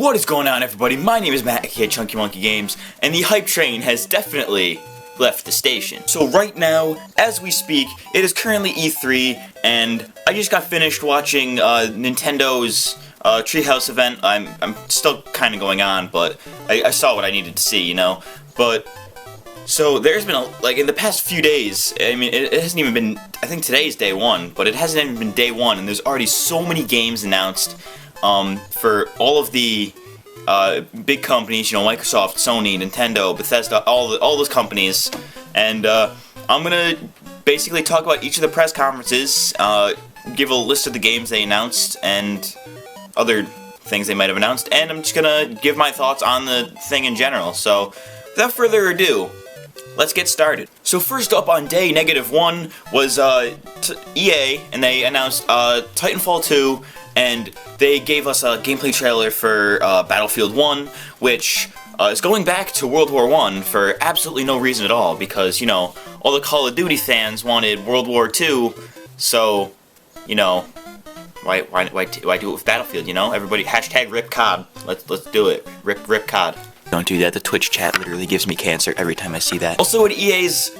What is going on, everybody? My name is Matt, aka Chunky Monkey Games, and the hype train has definitely left the station. So right now, as we speak, it is currently E3, and I just got finished watching Nintendo's Treehouse event. I'm still kind of going on, but I saw what I needed to see, you know? But, so there's been, in the past few days, I mean, it hasn't even been, I think today's day one, but it hasn't even been day one, and there's already so many games announced for all of the big companies, you know, Microsoft, Sony, Nintendo, Bethesda, all those companies, and I'm gonna basically talk about each of the press conferences, give a list of the games they announced, and other things they might have announced, and I'm just gonna give my thoughts on the thing in general. So, without further ado, let's get started. So first up on day -1 was EA, and they announced Titanfall 2, and they gave us a gameplay trailer for Battlefield 1, which is going back to World War I for absolutely no reason at all, because, you know, all the Call of Duty fans wanted World War II, so, you know, why do it with Battlefield, you know? Everybody, hashtag rip COD. Let's do it. Rip COD. Don't do that. The Twitch chat literally gives me cancer every time I see that. Also at EA's,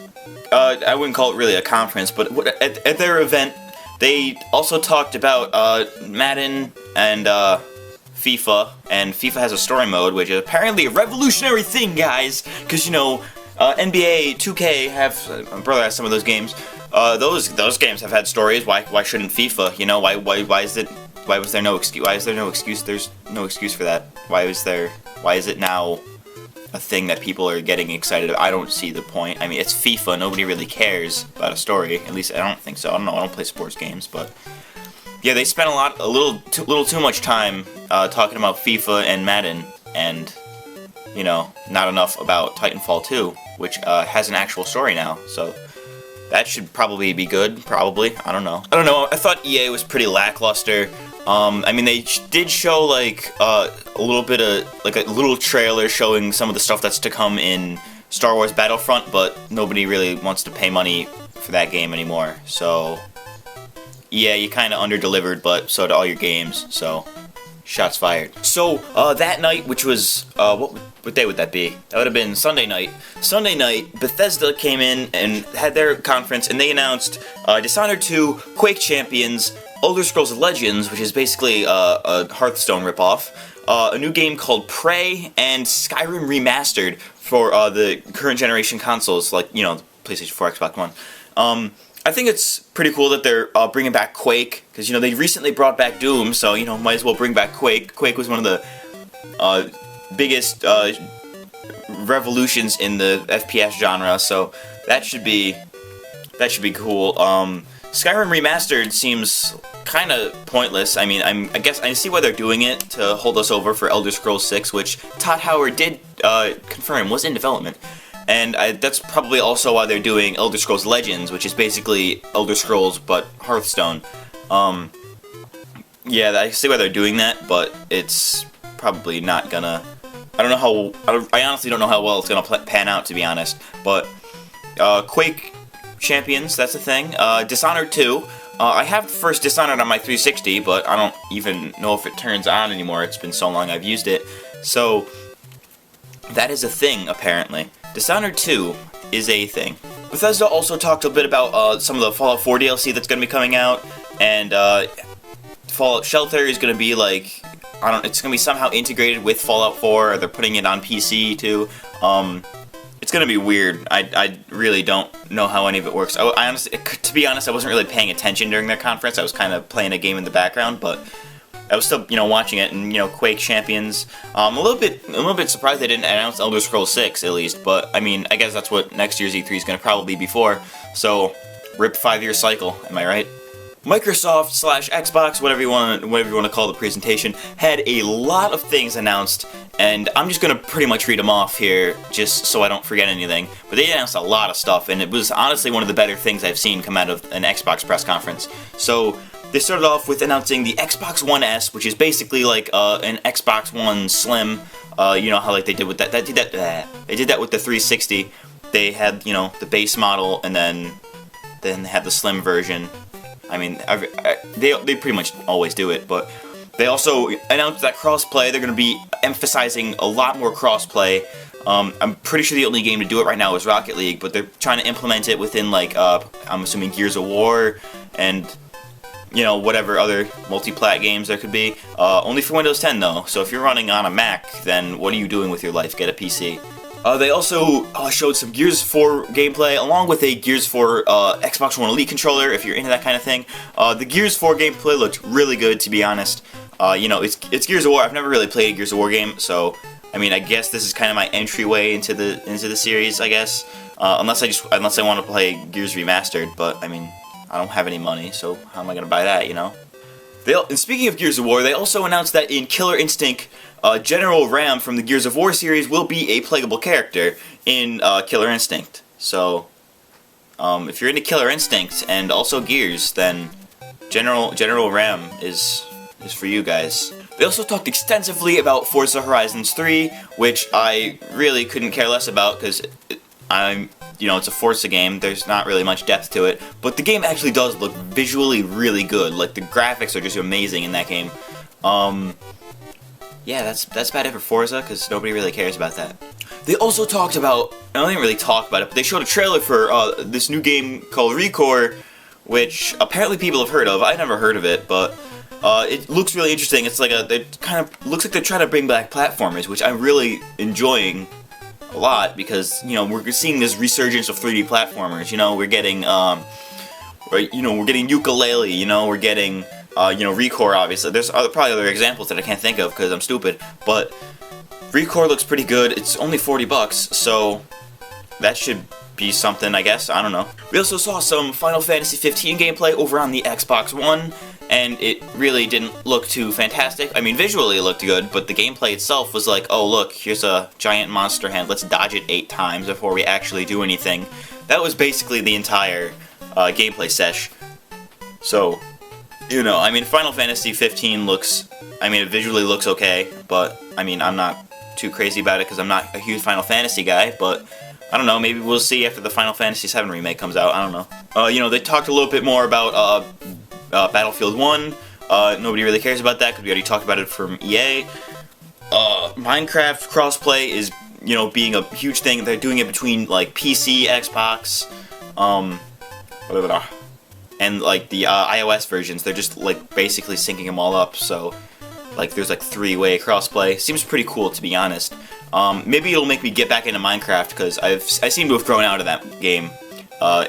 I wouldn't call it really a conference, but at their event, they also talked about Madden and FIFA, and FIFA has a story mode, which is apparently a revolutionary thing, guys, because, you know, NBA 2K my brother has some of those games. Those games have had stories. Why shouldn't FIFA? You know, why was there no excuse? Why is there no excuse? There's no excuse for that. Why is it now a thing that people are getting excited about? I don't see the point. I mean, it's FIFA. Nobody really cares about a story. At least I don't think so. I don't know. I don't play sports games, but yeah, they spent a little too much time talking about FIFA and Madden, and, you know, not enough about Titanfall 2, which has an actual story now. So that should probably be good. Probably. I don't know. I thought EA was pretty lackluster. I mean, they did show, like, a little bit of, like, a little trailer showing some of the stuff that's to come in Star Wars Battlefront, but nobody really wants to pay money for that game anymore. So, yeah, you kind of under-delivered, but so did all your games, so shots fired. So, that night, which was, what day would that be? That would have been Sunday night. Sunday night, Bethesda came in and had their conference, and they announced Dishonored 2, Quake Champions, Elder Scrolls Legends, which is basically a Hearthstone ripoff, a new game called Prey, and Skyrim Remastered for the current generation consoles, like, you know, PlayStation 4, Xbox One. I think it's pretty cool that they're bringing back Quake, because, you know, they recently brought back Doom, so, you know, might as well bring back Quake. Quake was one of the biggest revolutions in the FPS genre, so that should be cool. Skyrim Remastered seems kind of pointless. I mean, I guess I see why they're doing it, to hold us over for Elder Scrolls 6, which Todd Howard did confirm was in development. And that's probably also why they're doing Elder Scrolls Legends, which is basically Elder Scrolls but Hearthstone. Yeah, I see why they're doing that, but it's probably not gonna... I honestly don't know how well it's gonna pan out, to be honest. But Quake Champions, that's the thing. Dishonored 2. I have the first Dishonored on my 360, but I don't even know if it turns on anymore. It's been so long I've used it. So, that is a thing, apparently. Dishonored 2 is a thing. Bethesda also talked a bit about some of the Fallout 4 DLC that's going to be coming out, and Fallout Shelter is going to be, like, it's going to be somehow integrated with Fallout 4, or they're putting it on PC, too. It's gonna be weird. I really don't know how any of it works. I honestly, to be honest, I wasn't really paying attention during their conference. I was kind of playing a game in the background, but I was still, you know, watching it. And, you know, Quake Champions. A little bit surprised they didn't announce Elder Scrolls 6 at least. But I mean, I guess that's what next year's E3 is gonna probably be for. So, rip 5-year cycle. Am I right? Microsoft / Xbox, whatever you want to call the presentation, had a lot of things announced, and I'm just gonna pretty much read them off here, just so I don't forget anything. But they announced a lot of stuff, and it was honestly one of the better things I've seen come out of an Xbox press conference. So they started off with announcing the Xbox One S, which is basically like an Xbox One Slim. You know how like they did with that. They did that with the 360. They had, you know, the base model, and then they had the Slim version. I mean, they pretty much always do it, but They also announced that crossplay, they're going to be emphasizing a lot more crossplay. I'm pretty sure the only game to do it right now is Rocket League, but they're trying to implement it within, like, I'm assuming Gears of War and, you know, whatever other multi-plat games there could be. Only for Windows 10 though, so if you're running on a Mac, then what are you doing with your life? Get a PC. They also showed some Gears 4 gameplay, along with a Gears 4 Xbox One Elite controller, if you're into that kind of thing. The Gears 4 gameplay looked really good, to be honest. You know, it's Gears of War. I've never really played a Gears of War game, so I mean, I guess this is kind of my entryway into the series, I guess. Unless I want to play Gears Remastered, but I mean, I don't have any money, so how am I gonna buy that? You know. And speaking of Gears of War, they also announced that in Killer Instinct, General Ram from the Gears of War series will be a playable character in Killer Instinct. So, if you're into Killer Instinct and also Gears, then General Ram is for you guys. They also talked extensively about Forza Horizons 3, which I really couldn't care less about because you know, it's a Forza game, there's not really much depth to it, but the game actually does look visually really good. Like, the graphics are just amazing in that game. Yeah, that's about it for Forza, because nobody really cares about that. They also talked about, I didn't really talk about it, but they showed a trailer for this new game called Recore, which apparently people have heard of. I never heard of it, but it looks really interesting. It's like it kind of looks like they're trying to bring back platformers, which I'm really enjoying a lot, because, you know, we're seeing this resurgence of 3D platformers. You know, we're getting we're getting Yooka-Laylee, you know, we're getting you know, Recore, obviously. There's probably other examples that I can't think of because I'm stupid, but Recore looks pretty good. It's only $40, so that should be something, I guess. I don't know. We also saw some Final Fantasy 15 gameplay over on the Xbox One, and it really didn't look too fantastic. I mean, visually it looked good, but the gameplay itself was like, oh look, here's a giant monster hand, let's dodge it 8 times before we actually do anything. That was basically the entire gameplay sesh. So, you know, I mean, Final Fantasy 15 looks, I mean, it visually looks okay, but, I mean, I'm not too crazy about it because I'm not a huge Final Fantasy guy, but I don't know, maybe we'll see after the Final Fantasy VII remake comes out, I don't know. You know, they talked a little bit more about Battlefield 1. Nobody really cares about that because we already talked about it from EA. Minecraft crossplay is, you know, being a huge thing. They're doing it between, like, PC, Xbox, and, like, the iOS versions. They're just, like, basically syncing them all up, so, like, there's, like, 3-way crossplay. Seems pretty cool, to be honest. Maybe it'll make me get back into Minecraft, because I seem to have grown out of that game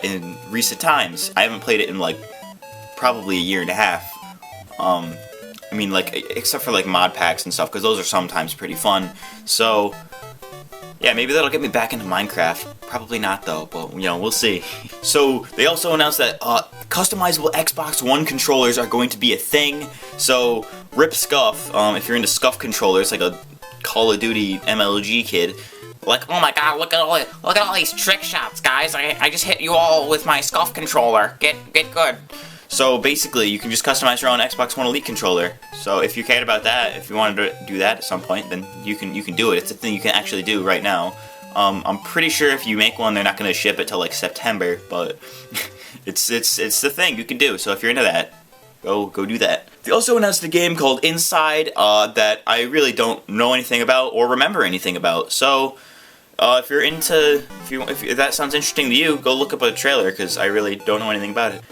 in recent times. I haven't played it in, like, probably a year and a half. I mean, like, except for, like, mod packs and stuff, because those are sometimes pretty fun. So, yeah, maybe that'll get me back into Minecraft. Probably not, though, but, you know, we'll see. So, they also announced that customizable Xbox One controllers are going to be a thing. So, rip Scuff, if you're into Scuff controllers, like a Call of Duty MLG kid, like, oh my god, look at all these trick shots, guys. I just hit you all with my Scuff controller. Get good. So basically, you can just customize your own Xbox One Elite controller. So if you cared about that, if you wanted to do that at some point, then you can do it. It's a thing you can actually do right now. I'm pretty sure if you make one, they're not going to ship it till like September, but it's the thing you can do. So if you're into that, go do that. They also announced a game called Inside that I really don't know anything about or remember anything about. So if you're into, if that sounds interesting to you, go look up a trailer because I really don't know anything about it.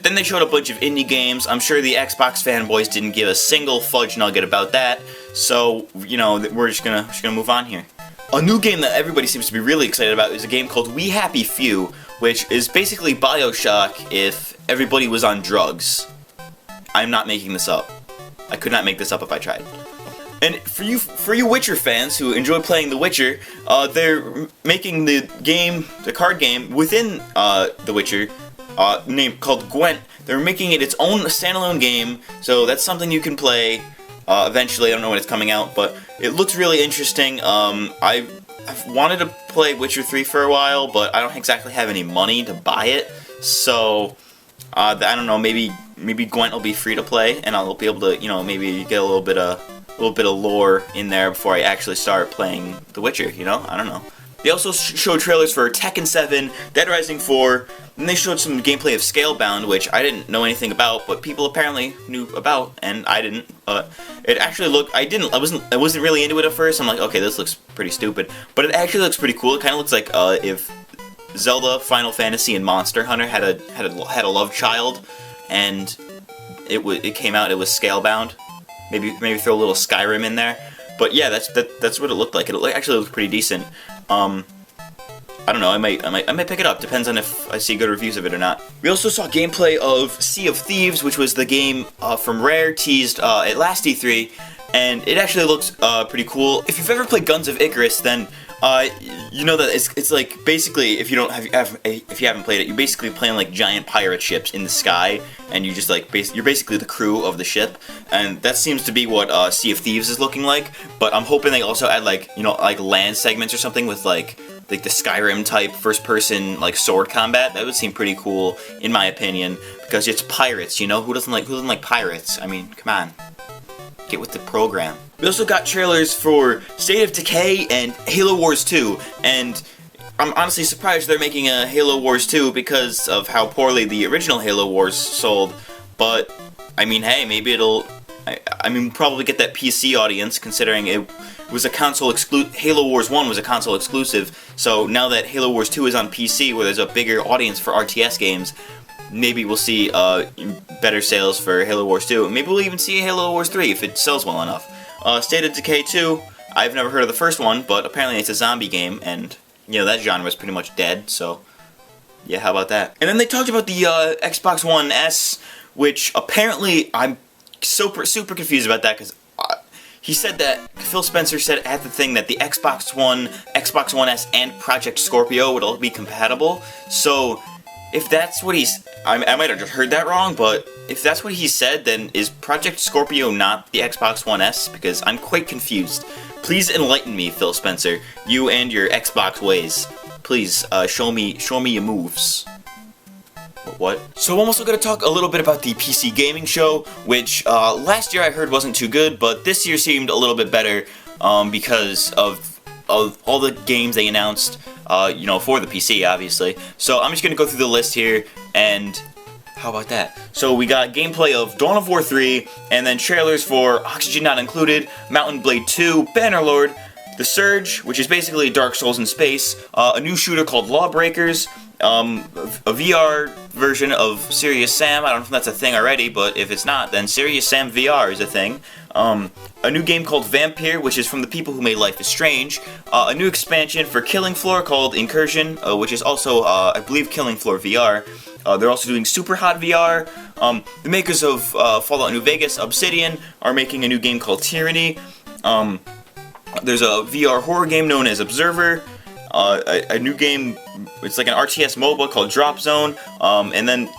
Then they showed a bunch of indie games. I'm sure the Xbox fanboys didn't give a single fudge nugget about that. So, you know, we're just gonna move on here. A new game that everybody seems to be really excited about is a game called We Happy Few, which is basically BioShock if everybody was on drugs. I'm not making this up. I could not make this up if I tried. And for you Witcher fans who enjoy playing The Witcher, they're making the card game within The Witcher, named called Gwent. They're making it its own standalone game, so that's something you can play eventually. I don't know when it's coming out, but it looks really interesting. I've wanted to play Witcher 3 for a while, but I don't exactly have any money to buy it, so I don't know, maybe Gwent will be free to play, and I'll be able to, you know, maybe get a little bit of lore in there before I actually start playing The Witcher, you know? I don't know. They also showed trailers for Tekken 7, Dead Rising 4, and they showed some gameplay of Scalebound, which I didn't know anything about, but people apparently knew about, and I didn't. It actually looked, I wasn't really into it at first. I'm like, okay, this looks pretty stupid, but it actually looks pretty cool. It kind of looks like if Zelda, Final Fantasy, and Monster Hunter had a love child, and it came out. It was Scalebound. Maybe throw a little Skyrim in there. But yeah, that's what it looked like. It actually looked pretty decent. I don't know. I might pick it up. Depends on if I see good reviews of it or not. We also saw gameplay of Sea of Thieves, which was the game from Rare teased at last E3, and it actually looks pretty cool. If you've ever played Guns of Icarus, then you know that it's like basically if you haven't played it, you're basically playing like giant pirate ships in the sky, and you just like you're basically the crew of the ship, and that seems to be what Sea of Thieves is looking like. But I'm hoping they also add like like land segments or something with like the Skyrim type first person like sword combat. That would seem pretty cool in my opinion, because it's pirates. Who doesn't like pirates? I mean, come on. Get with the program. We also got trailers for State of Decay and Halo Wars 2, and I'm honestly surprised they're making a Halo Wars 2 because of how poorly the original Halo Wars sold, but I mean, hey, maybe it'll probably get that PC audience, considering it was a console exclusive. Halo Wars 1 was a console exclusive, so now that Halo Wars 2 is on PC, where there's a bigger audience for RTS games, maybe we'll see better sales for Halo Wars 2. Maybe we'll even see Halo Wars 3 if it sells well enough. State of Decay 2, I've never heard of the first one, but apparently it's a zombie game, and that genre is pretty much dead, so yeah, how about that? And then they talked about the Xbox One S, which apparently I'm super confused about that, because he said that, Phil Spencer said at the thing that the Xbox One S, and Project Scorpio would all be compatible, so if that's what I might have just heard that wrong, but if that's what he said, then is Project Scorpio not the Xbox One S? Because I'm quite confused. Please enlighten me, Phil Spencer. You and your Xbox ways. Please, show me your moves. What? So I'm also going to talk a little bit about the PC gaming show, which last year I heard wasn't too good, but this year seemed a little bit better because of all the games they announced, for the PC, obviously. So I'm just going to go through the list here, and how about that? So we got gameplay of Dawn of War 3, and then trailers for Oxygen Not Included, Mountain Blade 2, Bannerlord, The Surge, which is basically Dark Souls in space, a new shooter called Lawbreakers, a VR version of Serious Sam. I don't know if that's a thing already, but if it's not, then Serious Sam VR is a thing. A new game called Vampire, which is from the people who made Life is Strange. A new expansion for Killing Floor called Incursion, which is also, I believe, Killing Floor VR. They're also doing Super Hot VR. The makers of Fallout New Vegas, Obsidian, are making a new game called Tyranny. There's a VR horror game known as Observer. A new game, it's like an RTS MOBA called Drop Zone. And then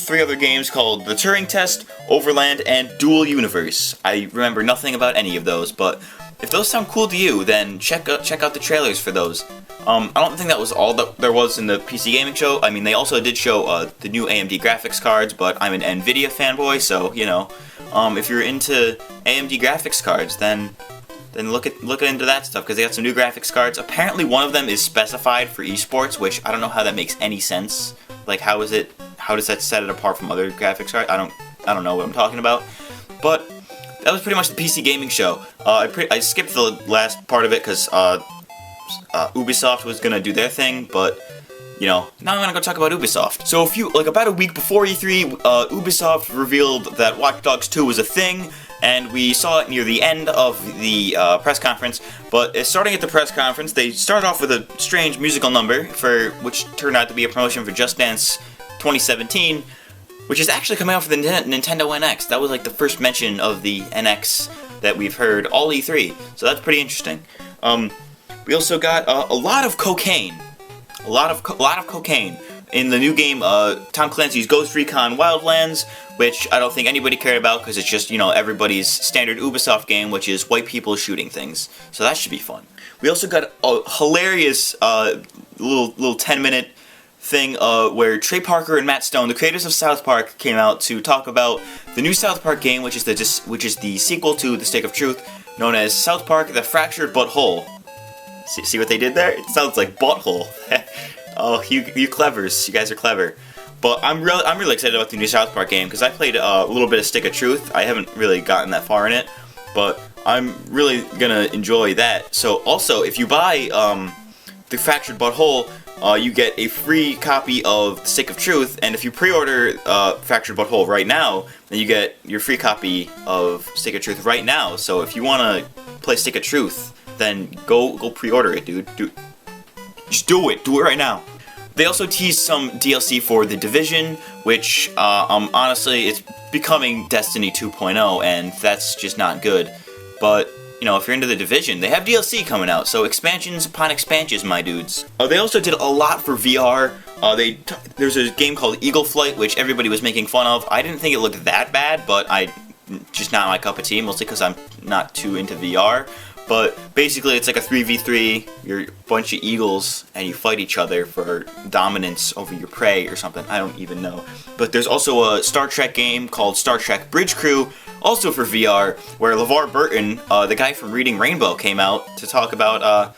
3 other games called The Turing Test, Overland, and Dual Universe. I remember nothing about any of those, but if those sound cool to you, then check out the trailers for those. I don't think that was all that there was in the PC gaming show. I mean, they also did show the new AMD graphics cards, but I'm an NVIDIA fanboy, so if you're into AMD graphics cards, then look into that stuff, because they got some new graphics cards. Apparently, one of them is specified for esports, which I don't know how that makes any sense. Like, how does that set it apart from other graphics cards? I don't know what I'm talking about. But that was pretty much the PC gaming show. I skipped the last part of it because Ubisoft was gonna do their thing, but now I'm gonna go talk about Ubisoft. So about a week before E3, Ubisoft revealed that Watch Dogs 2 was a thing, and we saw it near the end of the press conference. But starting at the press conference, they started off with a strange musical number, which turned out to be a promotion for Just Dance 2017, which is actually coming out for the Nintendo NX. That was like the first mention of the NX that we've heard all E3, so that's pretty interesting. We also got a lot of cocaine. A lot of cocaine in the new game, Tom Clancy's Ghost Recon Wildlands, which I don't think anybody cared about because it's just, everybody's standard Ubisoft game, which is white people shooting things. So that should be fun. We also got a hilarious little 10-minute thing where Trey Parker and Matt Stone, the creators of South Park, came out to talk about the new South Park game, which is the sequel to The Stick of Truth, known as South Park: The Fractured But Whole. See what they did there? It sounds like butthole. Oh, you clevers. You guys are clever. But I'm really excited about the new South Park game because I played a little bit of Stick of Truth. I haven't really gotten that far in it, but I'm really gonna enjoy that. So also, if you buy the Fractured Butthole, you get a free copy of Stick of Truth, and if you pre-order Fractured Butthole right now, then you get your free copy of Stick of Truth right now. So if you wanna play Stick of Truth, then go pre-order it, dude. Just do it right now. They also teased some DLC for The Division, which, honestly, it's becoming Destiny 2.0, and that's just not good. But, you know, if you're into The Division, they have DLC coming out, so expansions upon expansions, my dudes. They also did a lot for VR. There's a game called Eagle Flight, which everybody was making fun of. I didn't think it looked that bad, but just not my cup of tea, mostly because I'm not too into VR. But basically, it's like a 3v3, you're a bunch of eagles, and you fight each other for dominance over your prey or something. I don't even know. But there's also a Star Trek game called Star Trek Bridge Crew, also for VR, where LeVar Burton, the guy from Reading Rainbow, came out to talk about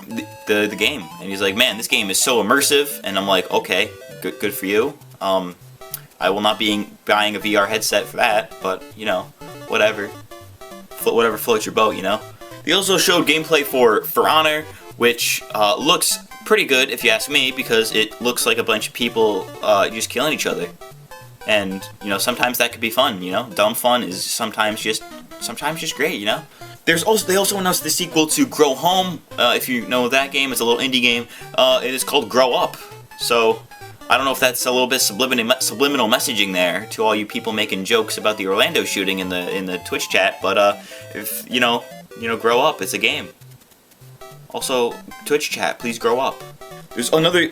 the game. And he's like, man, this game is so immersive. And I'm like, okay, good for you. I will not be buying a VR headset for that, but, you know, whatever floats your boat, you know? They also showed gameplay for Honor, which looks pretty good, if you ask me, because it looks like a bunch of people just killing each other. And, you know, sometimes that could be fun, you know? Dumb fun is sometimes just great, you know? They also announced the sequel to Grow Home. If you know that game, it's a little indie game. It is called Grow Up. So I don't know if that's a little bit subliminal messaging there to all you people making jokes about the Orlando shooting in the Twitch chat, but if you know, grow up. It's a game. Also, Twitch chat, please grow up. There's another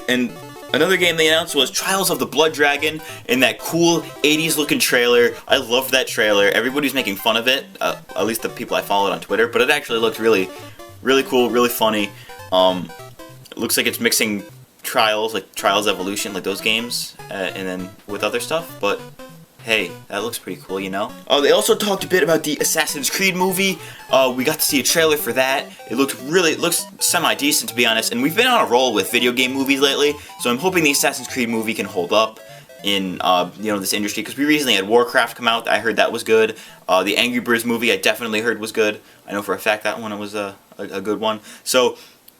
game they announced was Trials of the Blood Dragon in that cool 80s looking trailer. I loved that trailer. Everybody's making fun of it, at least the people I followed on Twitter, but it actually looked really cool, really funny. It looks like it's mixing Trials, like Trials Evolution, like those games, and then with other stuff, but hey, that looks pretty cool, you know? They also talked a bit about the Assassin's Creed movie. We got to see a trailer for that. It looks semi-decent, to be honest, and we've been on a roll with video game movies lately, so I'm hoping the Assassin's Creed movie can hold up in, this industry, because we recently had Warcraft come out. I heard that was good. The Angry Birds movie I definitely heard was good. I know for a fact that one was a good one. So,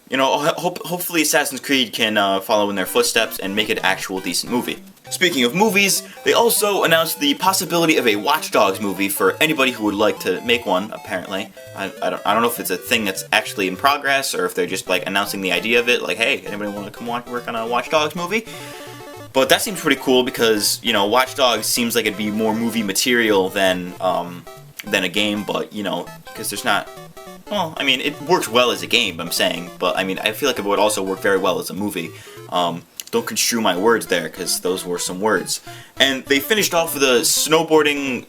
you know, hopefully Assassin's Creed can follow in their footsteps and make it an actual decent movie. Speaking of movies, they also announced the possibility of a Watch Dogs movie for anybody who would like to make one, apparently. I don't know if it's a thing that's actually in progress or if they're just like announcing the idea of it, like, hey, anybody want to come work on a Watch Dogs movie? But that seems pretty cool because, you know, Watch Dogs seems like it'd be more movie material than a game, but, you know, because there's not... Well, I mean, it works well as a game, I'm saying, but I mean, I feel like it would also work very well as a movie. Don't construe my words there, because those were some words. And they finished off with a snowboarding,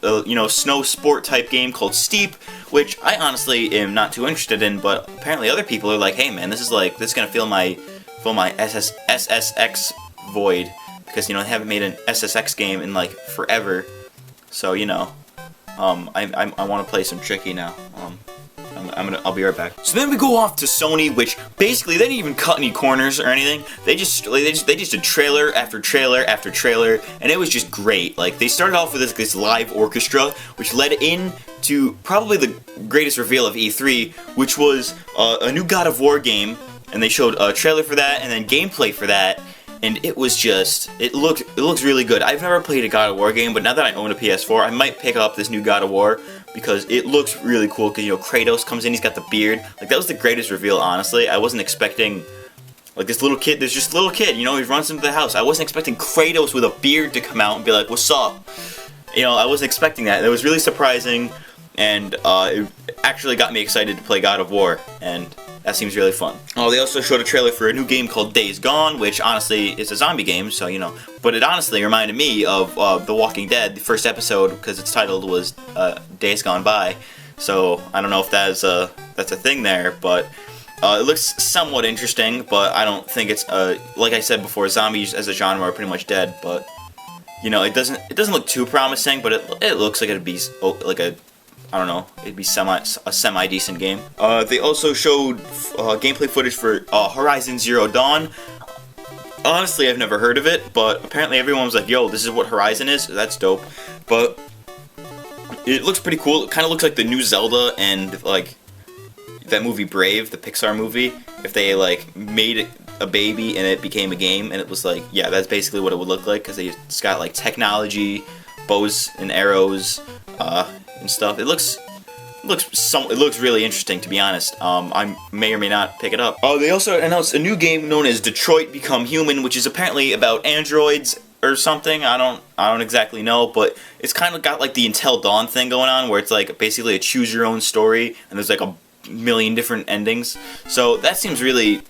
snow sport type game called Steep, which I honestly am not too interested in, but apparently other people are like, hey man, this is gonna fill my SSX void, because, you know, they haven't made an SSX game in like forever. So, you know, I want to play some Tricky now. I'll be right back. So then we go off to Sony, which basically they didn't even cut any corners or anything. They just did trailer after trailer after trailer, and it was just great. Like, they started off with this live orchestra, which led into probably the greatest reveal of E3, which was a new God of War game, and they showed a trailer for that and then gameplay for that. And it was just, it looks really good. I've never played a God of War game, but now that I own a PS4, I might pick up this new God of War because it looks really cool. Because, you know, Kratos comes in, he's got the beard. Like, that was the greatest reveal, honestly. I wasn't expecting, like, this little kid, there's just a little kid, you know, he runs into the house. I wasn't expecting Kratos with a beard to come out and be like, what's up? You know, I wasn't expecting that. It was really surprising, and it actually got me excited to play God of War, and that seems really fun. They also showed a trailer for a new game called Days Gone, which honestly is a zombie game, so, you know. But it honestly reminded me of The Walking Dead, the first episode, because its title was Days Gone By. So I don't know if that's a thing there, but it looks somewhat interesting. But I don't think it's like I said before, zombies as a genre are pretty much dead. But, you know, it doesn't look too promising, but it looks like it'd be like a I don't know, it'd be a semi-decent game. They also showed gameplay footage for Horizon Zero Dawn. Honestly, I've never heard of it, but apparently everyone was like, yo, this is what Horizon is? That's dope. But it looks pretty cool. It kind of looks like the new Zelda and, like, that movie Brave, the Pixar movie. If they, like, made a baby and it became a game, and it was like, yeah, that's basically what it would look like, because it's got, like, technology, bows and arrows, and stuff. It looks really interesting, to be honest. I may or may not pick it up. They also announced a new game known as Detroit Become Human, which is apparently about androids or something. I don't exactly know, but it's kind of got like the Until Dawn thing going on, where it's like basically a choose your own story, and there's like a million different endings. So that seems really,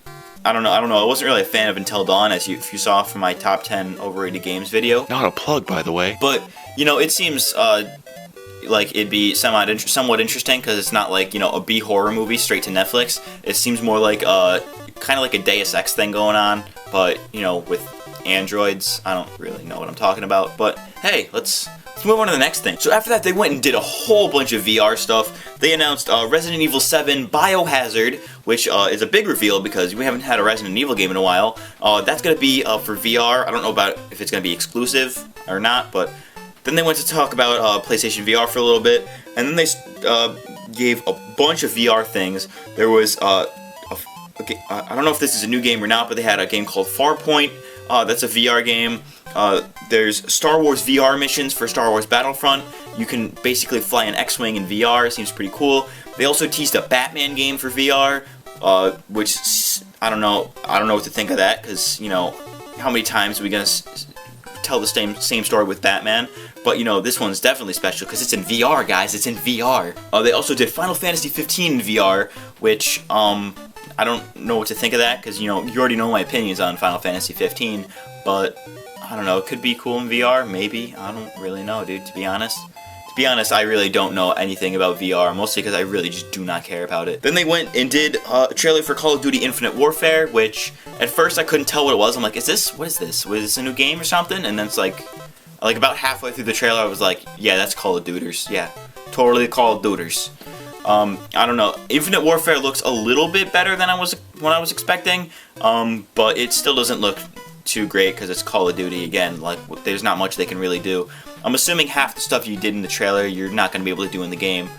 I don't know. I wasn't really a fan of Until Dawn, if you saw from my top 10 overrated games video. Not a plug, by the way. But you know, it seems like it'd be somewhat interesting, because it's not like, you know, a B horror movie straight to Netflix. It seems more like kind of like a Deus Ex thing going on, but you know, with androids. I don't really know what I'm talking about, but hey, let's move on to the next thing. So after that, they went and did a whole bunch of VR stuff. They announced Resident Evil 7 Biohazard, which is a big reveal because we haven't had a Resident Evil game in a while. That's going to be for VR. I don't know about if it's going to be exclusive or not, but then they went to talk about PlayStation VR for a little bit, and then they gave a bunch of VR things. There was, I don't know if this is a new game or not, but they had a game called Farpoint. That's a VR game. There's Star Wars VR missions for Star Wars Battlefront. You can basically fly an X-Wing in VR. It seems pretty cool. They also teased a Batman game for VR, which I don't know what to think of that, because, you know, how many times are we gonna tell the same story with Batman? But, you know, this one's definitely special because it's in VR, guys. It's in VR. They also did Final Fantasy 15 in VR, which I don't know what to think of that, because, you know, you already know my opinions on Final Fantasy 15, but I don't know, it could be cool in VR, maybe. I don't really know, dude, to be honest. To be honest, I really don't know anything about VR, mostly because I really just do not care about it. Then they went and did a trailer for Call of Duty Infinite Warfare, which at first I couldn't tell what it was. I'm like, what is this? Was this a new game or something? And then it's like about halfway through the trailer, I was like, yeah, that's Call of Duters. Yeah, totally Call of Duters. I don't know. Infinite Warfare looks a little bit better than I was expecting, but it still doesn't look too great because it's Call of Duty again. Like, there's not much they can really do. I'm assuming half the stuff you did in the trailer you're not going to be able to do in the game.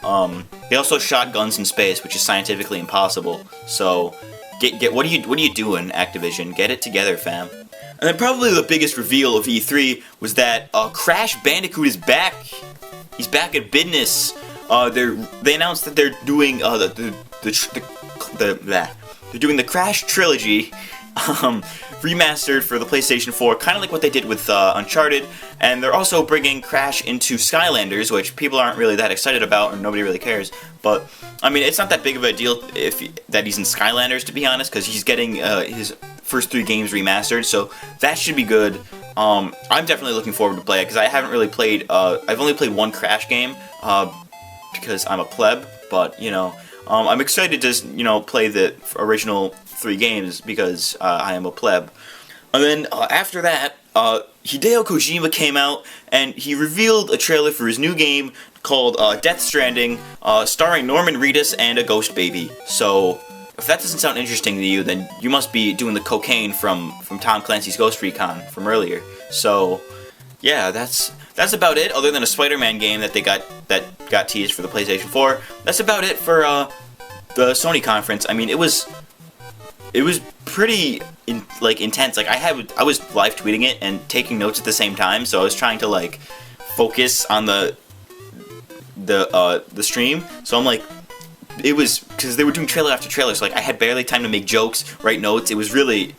They also shot guns in space, which is scientifically impossible. So, what are you doing, Activision? Get it together, fam. And then probably the biggest reveal of E3 was that Crash Bandicoot is back. He's back at business. They announced that they're doing they're doing the Crash trilogy, remastered for the PlayStation 4, kind of like what they did with Uncharted, and they're also bringing Crash into Skylanders, which people aren't really that excited about, or nobody really cares. But I mean, it's not that big of a deal that he's in Skylanders, to be honest, because he's getting his first 3 games remastered, so that should be good. I'm definitely looking forward to play it because I haven't really played. I've only played one Crash game. Because I'm a pleb, but, you know, I'm excited to, you know, play the original 3 games because I am a pleb. And then after that, Hideo Kojima came out and he revealed a trailer for his new game called Death Stranding, starring Norman Reedus and a ghost baby. So if that doesn't sound interesting to you, then you must be doing the cocaine from Tom Clancy's Ghost Recon from earlier. So yeah, that's about it, other than a Spider-Man game that got teased for the PlayStation 4. That's about it for the Sony conference. I mean, it was pretty intense. Like I was live tweeting it and taking notes at the same time, so I was trying to like focus on the stream. So I'm like, it was because they were doing trailer after trailer, so like I had barely time to make jokes, write notes. It was really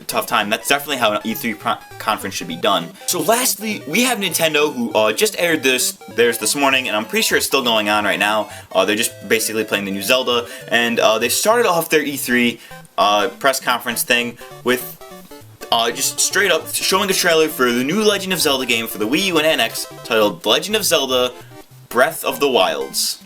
tough time. That's definitely how an E3 conference should be done. So lastly, we have Nintendo, who just aired theirs this morning, and I'm pretty sure it's still going on right now. They're just basically playing the new Zelda, and they started off their E3 press conference thing with just straight up showing a trailer for the new Legend of Zelda game for the Wii U and NX, titled Legend of Zelda Breath of the Wilds.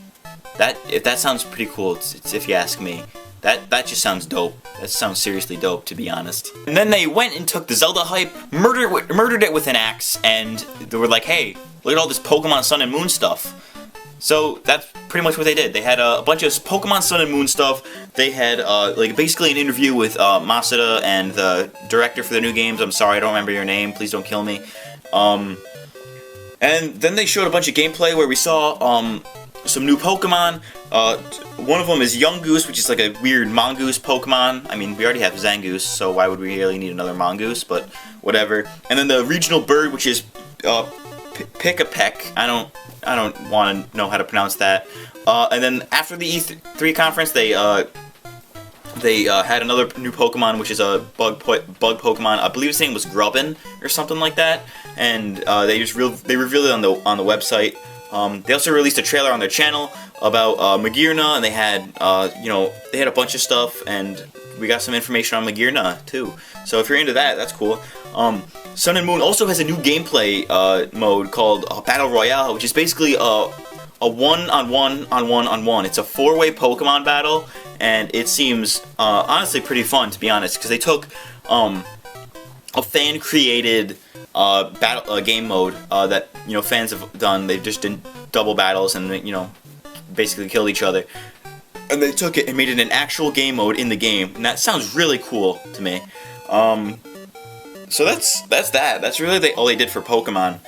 That sounds pretty cool, if you ask me. That just sounds dope. That sounds seriously dope, to be honest. And then they went and took the Zelda hype, murdered it with an axe, and they were like, hey, look at all this Pokemon Sun and Moon stuff. So that's pretty much what they did. They had a bunch of Pokemon Sun and Moon stuff. They had like basically an interview with Masuda and the director for the new games. I'm sorry, I don't remember your name. Please don't kill me. And then they showed a bunch of gameplay where we saw some new Pokemon. One of them is Yungoos, which is like a weird Mongoose Pokemon. I mean, we already have Zangoose, so why would we really need another Mongoose? But whatever. And then the regional bird, which is Pick-a-Peck. I don't want to know how to pronounce that. And then after the E3 conference, they had another new Pokemon, which is a bug Pokemon. I believe his name was Grubbin or something like that. And they revealed it on the website. They also released a trailer on their channel about Magearna, and they had they had a bunch of stuff, and we got some information on Magearna too. So if you're into that, that's cool. Sun and Moon also has a new gameplay mode called Battle Royale, which is basically a one-on-one. It's a 4-way Pokemon battle, and it seems honestly pretty fun, to be honest, because they took a fan-created game mode that fans have done. They just did double battles and basically killed each other, and they took it and made it an actual game mode in the game, and that sounds really cool to me. So that's that. That's really all they did for Pokemon.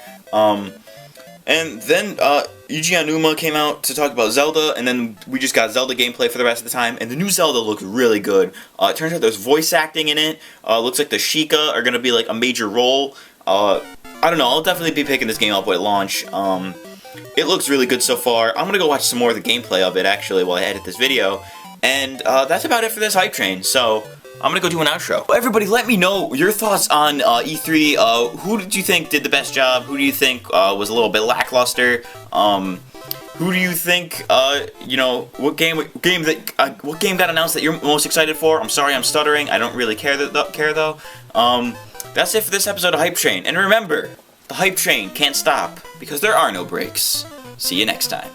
And then Yuji Aonuma came out to talk about Zelda, and then we just got Zelda gameplay for the rest of the time, and the new Zelda looked really good. It turns out there's voice acting in it. Looks like the Sheikah are going to be like a major role. I don't know, I'll definitely be picking this game up at launch. It looks really good so far. I'm going to go watch some more of the gameplay of it, actually, while I edit this video. And that's about it for this hype train, so I'm going to go do an outro. Everybody, let me know your thoughts on E3. Who did you think did the best job? Who do you think was a little bit lackluster? Who do you think, what game got announced that you're most excited for? I'm sorry, I'm stuttering. I don't really care though. That's it for this episode of Hype Train. And remember, the Hype Train can't stop because there are no breaks. See you next time.